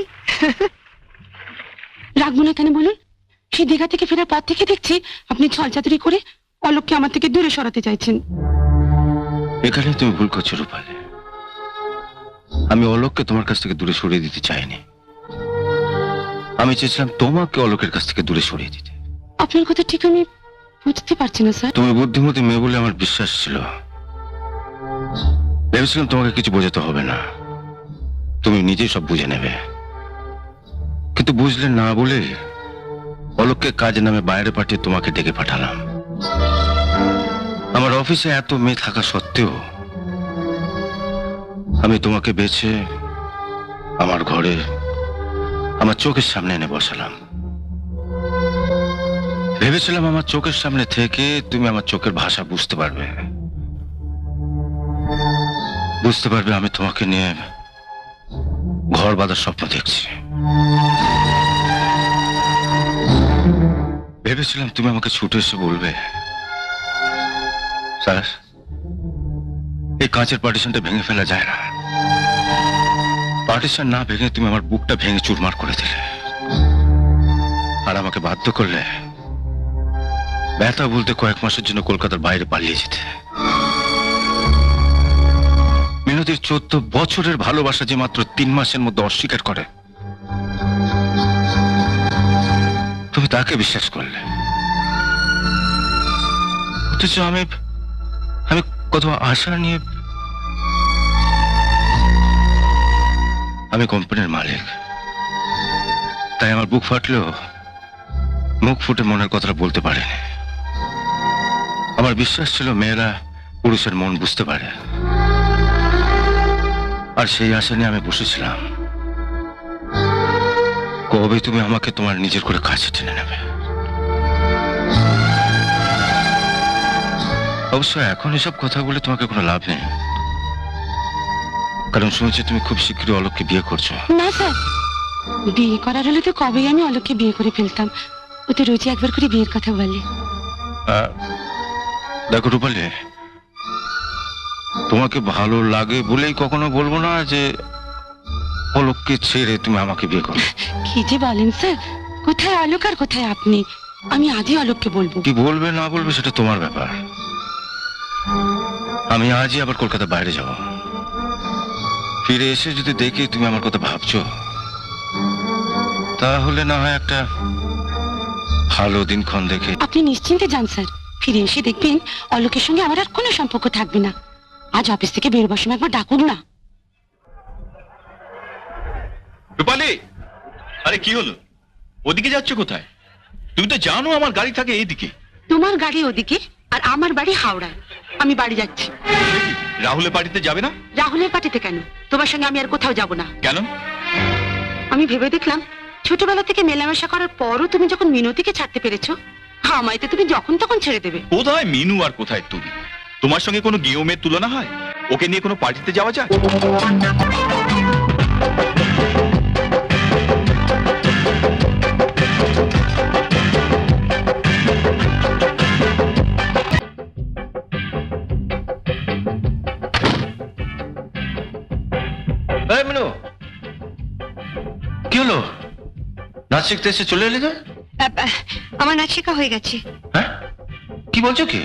রাখবো না কেন বলুন? সেই দীঘা থেকে ফেরার পর থেকে দেখছি আপনি ছলচাতুরি করে অলোককে আমার থেকে দূরে সরাতে চাইছেন। এখানে তুমি ভুল করছো রূপালী। আমি অলোককে তোমার কাছ থেকে দূরে সরিয়ে দিতে চাইনি, আমি চেয়েছিলাম তোমাকে অলোকের কাছ থেকে দূরে সরিয়ে দিতে। আপনার কথা ঠিক আমি বুঝতে পারছি না স্যার। তুমি বুদ্ধিমতী মেয়ে বলে আমার বিশ্বাস ছিল, ভেবেছিলাম তোমাকে কিছু বোঝাতে হবে না, তুমি নিজেই সব বুঝে নেবে। কিন্তু বুঝলে না বলে অলোককে কাজে নামে বাইরে পাঠিয়ে তোমাকে ডেকে পাঠালাম। আমার অফিসে এত মেয়ে থাকা সত্ত্বেও আমি তোমাকে বেছে আমার ঘরে আমার চোখের সামনে এনে বসালাম। ভেবেছিলাম আমার চোখের সামনে থেকে তুমি আমার চোখের ভাষা বুঝতে পারবে, আমি তোমাকে নিয়ে ঘর বাঁধার স্বপ্ন দেখছি। ভেবেছিলাম তুমি আমাকে ছুটে এসে বলবে, স্যার এই কাঁচের পার্টিশনটা ভেঙে ফেলা যায় না। পার্টিশন না ভেঙে তুমি আমার বুকটা ভেঙে চুরমার করে দিলে, আর আমাকে বাধ্য করলে ব্যথা বলতে কয়েক মাসের জন্য কলকাতার বাইরে পালিয়ে যেতে। মিনতির 14 বছরের ভালোবাসা যে মাত্র 3 মাসের মধ্যে অস্বীকার করে, তুমি তাকে বিশ্বাস করলে। অথচ আমি কত আশা নিয়ে, আমি কোম্পানির মালিক, তাই আমার বুক ফাটলেও মুখ ফুটে মনের কথাটা বলতে পারেনি। আমার বিশ্বাস ছিল মেয়েরা পুরুষের মন বুঝতে পারে, আর সেই আশা নিয়ে আমি বসেছিলাম কবে তুমি আমাকে তোমার নিজের করে কাছে টেনে নেবে। অবশ্য এখন এসব কথা বলে তোমাকে কোনো লাভ নেই, কারণ শুনেছি তুমি খুব শীঘ্রই অলোককে বিয়ে করছো। না স্যার, বিয়ে করার হলে তো কবেই আমি অলোককে বিয়ে করে ফেলতাম। ও তো রোজই একবার করে বিয়ের কথা বলে। দেখো রূপালী, তোমাকে ভালো লাগে বলেই কখনো বলবো না যে অলোককে ছেড়ে তুমি আমাকে বিয়ে করো। কি যে বলেন স্যার, কোথায় অলোক আর কোথায় আপনি? আমি আজই অলোককে বলবো। কি বলবে না বলবে সেটা তোমার ব্যাপার। আমি আজই আবার কলকাতা বাইরে যাব, ফিরে এসে যদি দেখি তুমি আমার কথা ভাবছো, তাহলে না হয় একটা ভালো দিনক্ষণ দেখে। আপনি নিশ্চিন্তে যান স্যার, ফিরে এসে দেখবেন অলোকের সঙ্গে আমার আর কোনো সম্পর্ক থাকবে না। আজ অফিস থেকে বেরোবার সময় একবার ডাকুন না। রূপালী, আরে কি হলো? ওদিকে যাচ্ছ কোথায়? তুমি তো জানো আমার গাড়ি থাকে এইদিকে। তোমার গাড়ি ওদিকে আর আমার বাড়ি হাওড়ায়। আমি বাড়ি যাচ্ছি। রাহুলের পার্টিতে যাবে না? রাহুলের পার্টিতে কেন? তোমার সঙ্গে আমি আর কোথাও যাব না। কেন? আমি ভেবে দেখলাম ছোটবেলা থেকে মেলামেশা করার পরও তুমি যখন মিনতিকে ছাড়তে পেরেছো, আমায় তো তুমি যখন তখন ছেড়ে দেবে। কোথায় মিনু আর কোথায় তুমি? তোমার সঙ্গে কোনো গিয়েমের তুলনা হয়? ওকে নিয়ে কোনো পার্টিতে যাওয়া যায়? মিনু, হলো? নাচ শিখতে এসে চলে এলে যে? আমার নাচ শেখা হয়ে গেছে। হ্যাঁ, কি বলছো কি?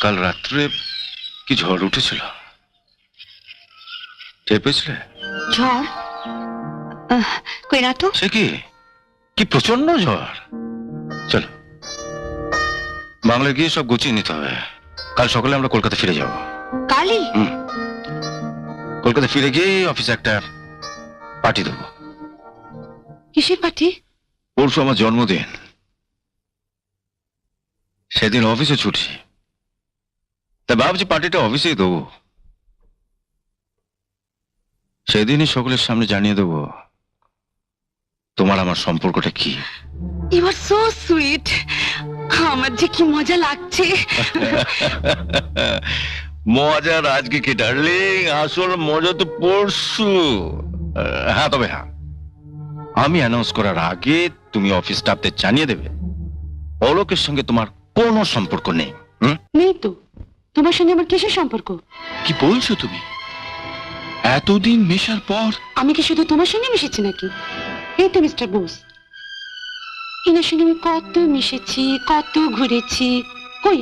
কাল রাত্রে কি ঝড় উঠেছিল, টের পেয়েছিলে? ঝড়? কই না তো। সে কি কি প্রচন্ড ঝড়। চলো বাংলা গিয়ে সব গুছিয়ে নিতে হবে। কাল সকালে আমরা কলকাতা ফিরে যাব। কালই? কলকাতা ফিরে গিয়ে অফিসে একটা পার্টি দেবো। কিসের পার্টি? পরশু আমার জন্মদিন, সেদিন অফিসে ছুটি, তাই ভাবছি পার্টিটা অফিসেই দেবো। সেদিনই সকলের সামনে জানিয়ে দেবো তোমার আমার সম্পর্কটা কি। You are so sweet. আমার যে কি মজা লাগছে। মজার আজকে কি ডার্লিং, আসল মজা তো পরশু। হ্যাঁ, তবে হ্যাঁ, আমি অ্যানাউন্স করার আগে তুমি অফিস স্টাফদের জানিয়ে দেবে অলোকের সঙ্গে তোমার কোনো সম্পর্ক নেই। নেই তো, তোমার সঙ্গে আমার কিসের সম্পর্ক? কি বলছো তুমি? এতদিন মেশার পর আমি কি শুধু তোমার সঙ্গে মিশেছি নাকি? এই তো মিস্টার বোস, এনার সঙ্গে আমি কত মিশেছি, কত ঘুরেছি। কই,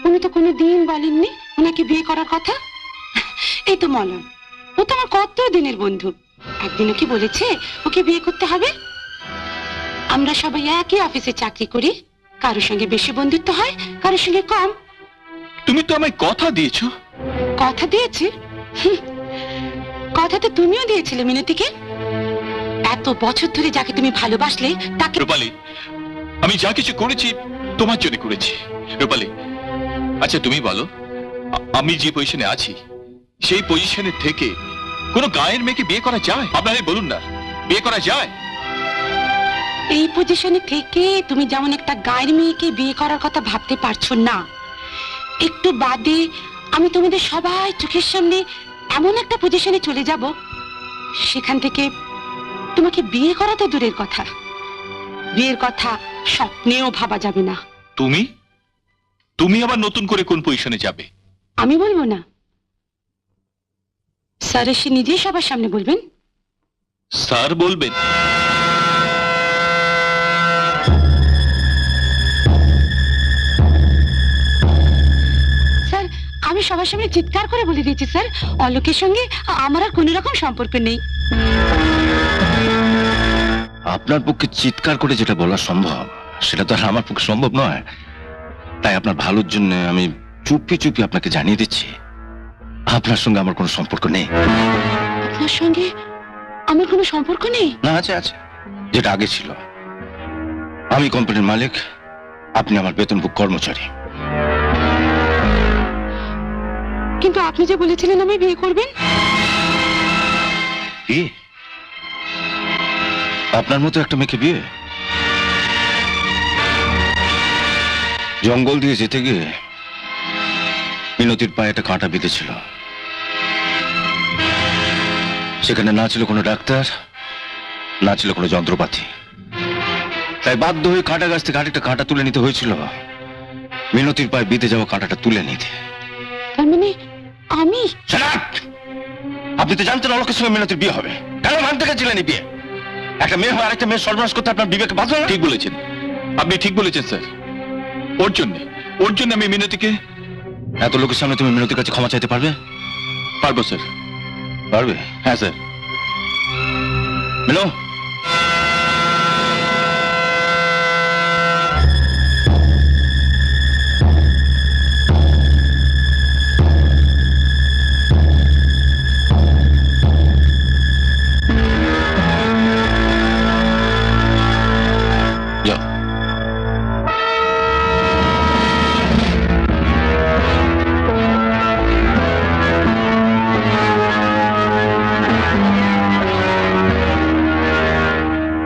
উনি তো কোনোদিন বলেননি ওনাকে বিয়ে করার কথা। এই তো মলয়, ও তো আমার কত দিনের বন্ধু, একদিনও কি বলেছে ওকে বিয়ে করতে হবে? আমরা সবাই একই অফিসে চাকরি করি, কারোর সঙ্গে বেশি বন্ধুত্ব হয়, কারোর সঙ্গে কম। তুমি তো আমায় কথা দিয়েছো। কথা দিয়েছি? কথা তো তুমিও দিয়েছিলে মিনতিকে। এত বছর ধরে যাকে তুমি ভালোবাসলে তাকে। রূপালী, আমি যা কিছু করেছি তোমার জন্য করেছি। রূপালী, আচ্ছা তুমি বলো, আমি যে পজিশনে আছি সেই পজিশনে থেকে কোনো গায়ের মেয়েকে বিয়ে করা যায়? আপনারাই বলুন না, বিয়ে করা যায়? এই পজিশনে থেকে তুমি যেমন একটা গায়ের মেয়েকে বিয়ে করার কথা ভাবতে পারছো না, একটু বাদে আমি তোমাদের সবাই চোখের সামনে এমন একটা পজিশনে চলে যাব, সেখান থেকে তোমাকে বিয়ে করা তো দূরের কথা, বিয়ের কথা স্বপ্নেও ভাবা যাবে না। তুমি তুমি আবার নতুন করে কোন পজিশনে যাবে? আমি বলবো না, স্যার এসে নিজেই সবার সামনে বলবেন। স্যার বলবেন? স্যার, আমি সবার সামনে চিৎকার করে বলে দিয়েছি স্যার, অলোকের সঙ্গে আমার আর কোনো রকম সম্পর্ক নেই। আপনার পক্ষে চিৎকার করে যেটা বলা সম্ভব সেটা তো আর আমার পক্ষে সম্ভব নয়। তাই আপনার ভালোর জন্য আমি চুপি চুপি আপনাকে জানিয়ে দিচ্ছি আপনার সঙ্গে আমার কোনো সম্পর্ক নেই। আপনার সঙ্গে আমার কোনো সম্পর্ক নেই? না, আছে আছে, যেটা আগে ছিল। আমি কোম্পানির মালিক, আপনি আমার বেতনভোগ কর্মচারী। কিন্তু আপনি যে বলেছিলেন আমি বিয়ে করবেন। বিয়ে? আপনার মতো একটা মেয়েকে বিয়ে? জঙ্গল দিয়ে যেতে গিয়ে মিনতির পায়ে একটা কাঁটা বিঁধেছিল। সেখানে না ছিল কোনো ডাক্তার, না ছিল কোনো যন্ত্রপাতি। তাই বাধ্য হয়ে কাঁটা গাছ থেকে আরেকটা কাঁটা তুলে নিতে হয়েছিল, মিনতির পায়ে বিঁধে যাওয়া কাঁটাটা তুলে নিতে। তার মানে আমি? Shut up! আপনি তো জানতেন অলোকের সঙ্গে মিনতির বিয়ে হবে, কেন মানতে গেছিলেন এই বিয়ে? একটা মেয়ে হয় আরেকটা মেয়ে সর্বনাশ করতে আপনার বিবেকে বাধা না? ঠিক বলেছেন, আপনি ঠিক বলেছেন স্যার। ওর জন্য আমি মিনতিকে... এত লোকের সামনে তুমি মিনতির কাছে ক্ষমা চাইতে পারবে? পারবো স্যার। পারবে? হ্যাঁ স্যার। মিনো, যাও।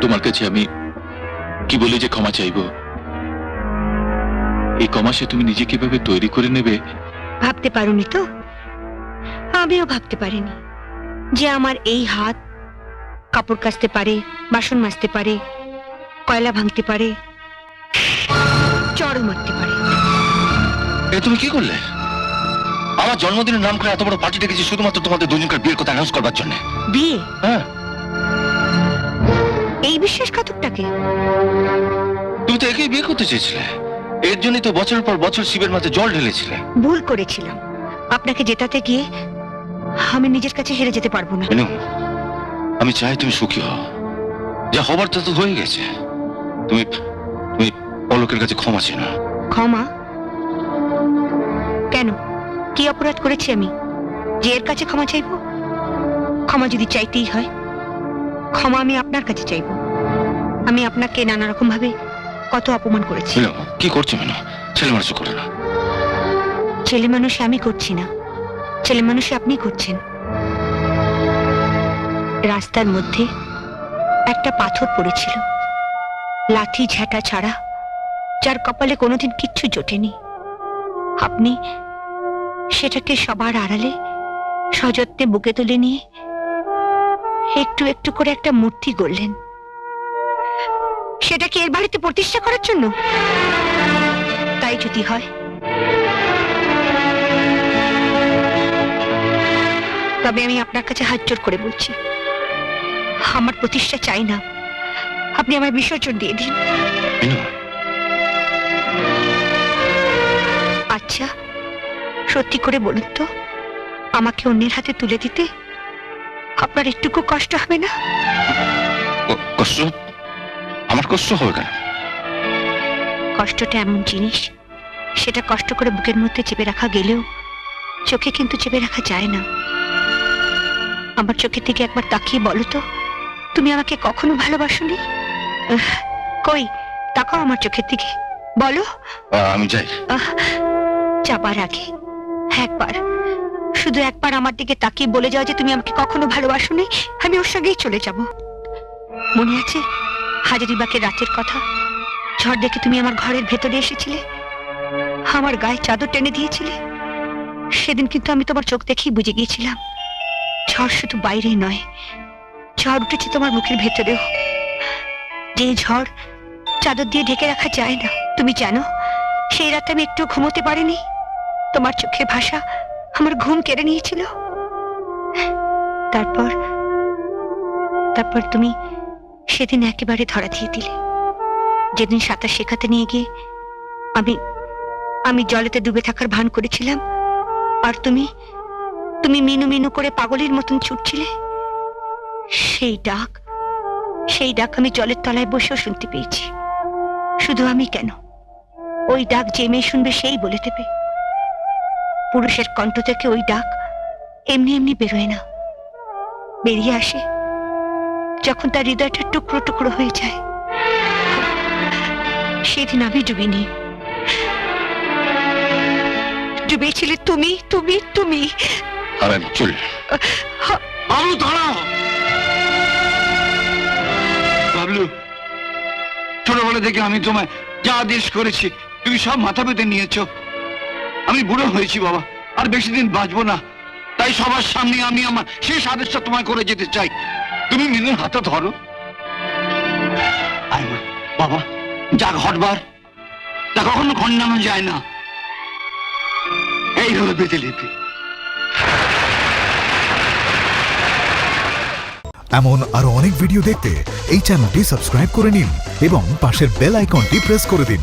তোমার কাছে আমি কি বলে যে ক্ষমা চাইবো? এই কমাসে তুমি নিজে কিভাবে তৈরি করে নেবে ভাবতে পারোনি তো? আমিও ভাবতে পারিনি যে আমার এই হাত কাপড় কাচতে পারে, বাসন মাজতে পারে, কয়লা ভাঙতে পারে, চড়ও মারতে পারে। এ তুমি কি করলে? আমার জন্মদিনের নাম করে এত বড় পার্টি ডেকেছি শুধুমাত্র তোমাদের দুজনকার বিয়ের কথা অ্যানাউন্স করবার জন্য। বিয়ে? হ্যাঁ। এই বিশ্বাসঘাতকটাকে? তুমি তো একেই বিয়ে করতে চেয়েছিলে, এর জন্যই তো বছরের পর বছর শিবের মাঝে জল ঢেলেছিলে। ভুল করেছিলাম, আপনাকে জেতাতে গিয়ে আমি নিজের কাছে হেরে যেতে পারবো না। মিনু, আমি চাই তুমি সুখী হও, যা হবার তা তো হয়ে গেছে। তুমি তুমি অলোকের কাছে ক্ষমা চেয়ে নাও। ক্ষমা? কেন? কি অপরাধ করেছি আমি যে এর কাছে ক্ষমা চাইবো? ক্ষমা যদি চাইতেই হয়, ক্ষমা আমি আপনার কাছে চাইবো। আমি আপনাকে নানা রকম ভাবে কত অপমান করেছি। মিনু, কি করছো মিনু? ছেলে মানুষ করে না। ছেলে মানুষে আমি করছি না, ছেলে মানুষে আপনি করছেন। রাস্তার মধ্যে একটা পাথর পড়েছিল, লাঠি ঝাঁটা ছাড়া, যার কপালে কোনোদিন কিচ্ছু জোটেনি। আপনি সেটাকে সবার আড়ালে সযত্নে বুকে তুলে নিয়ে একটু একটু করে একটা মূর্তি গড়লেন। সেটাকে এর বাড়িতে প্রতিষ্ঠা করার জন্য? তাই যদি হয়, তবে আমি আপনার কাছে হাত জোড় করে বলছি, আমার প্রতিষ্ঠা চাই না, আপনি আমার বিসর্জন দিয়ে দিন। মিনু, আচ্ছা, সত্যি করে বলুন তো, আমাকে অন্যের হাতে তুলে দিতে আপনার একটুকু কষ্ট হবে না? কষ্ট? আমার কষ্ট হবে কেন? কষ্টটা এমন জিনিস, সেটা কষ্ট করে বুকের মধ্যে চেপে রাখা গেলেও চোখে কিন্তু চেপে রাখা যায় না। আমার চোখের দিকে একবার তাকিয়ে বলো তো, তুমি আমাকে কখনো ভালোবাসোনি? কই, তাকাও আমার চোখের দিকে, বলো। আমি যাই। যাবার আগে একবার, শুধু একবার আমার দিকে তাকিয়ে বলে যাও যে তুমি আমাকে কখনো ভালোবাসোনি, আমি ওর সঙ্গেই চলে যাব। মনে আছে হাজারিবাগের রাতের কথা? ঝড় দেখে তুমি আমার ঘরের ভেতরে এসেছিলে, আমার গায়ে চাদর টেনে দিয়েছিলে। সেদিন কিন্তু আমি তোমার চোখ দেখেই বুঝে গিয়েছিলাম, ঝড় শুধু বাইরেই নয়, ঝড় উঠেছে তোমার মুখের ভেতরেও। যে ঝড় চাদর দিয়ে ঢেকে রাখা যায় না, তুমি জানো সেই রাতে আমি একটু ঘুমোতে পারিনি। তোমার চোখের ভাষা আমার ঘুম কেড়ে নিয়েছিল। তারপর তারপর তুমি সেদিন একেবারে ধরা দিয়ে দিলে। যেদিন সাঁতার শেখাতে নিয়ে গিয়ে আমি আমি জলেতে ডুবে থাকার ভান করেছিলাম, আর তুমি তুমি মিনু মিনু করে পাগলের মতন ছুটছিলে। সেই ডাক আমি জলের তলায় বসেও শুনতে পেয়েছি। শুধু আমি কেন, ওই ডাক যে মেয়ে শুনবে সেই বলে দেবে। পুরুষের কণ্ঠ থেকে ওই ডাক এমনি এমনি বেরোয় না, বেরিয়ে আসে যখন তার হৃদয়টা টুকরো টুকরো হয়ে যায়। সেদিন আমি ডুবেছিলে তুমি তুমি তুমি আর আমি চল বাবলু দাঁড়াও। বাবলু, ছোটবেলা থেকে আমি তোমায় যা আদেশ করেছি তুমি সব মাথা পেতে নিয়েছো। আমি বুড়ো হয়েছি বাবা, আর বেশি দিন বাঁচবো না। তাই সবার সামনে আমি আমার শেষ আদেশটা তোমায় করে যেতে চাই। তুমি মিনুর হাতে ধরো। আয় মা, বাবা যাক হটবার, তা কখনো খণ্ডানো যায় না। এই হলো বেঁধে লিপি। এমন আরো অনেক ভিডিও দেখতে এই চ্যানেলটি সাবস্ক্রাইব করে নিন এবং পাশের বেল আইকনটি প্রেস করে দিন।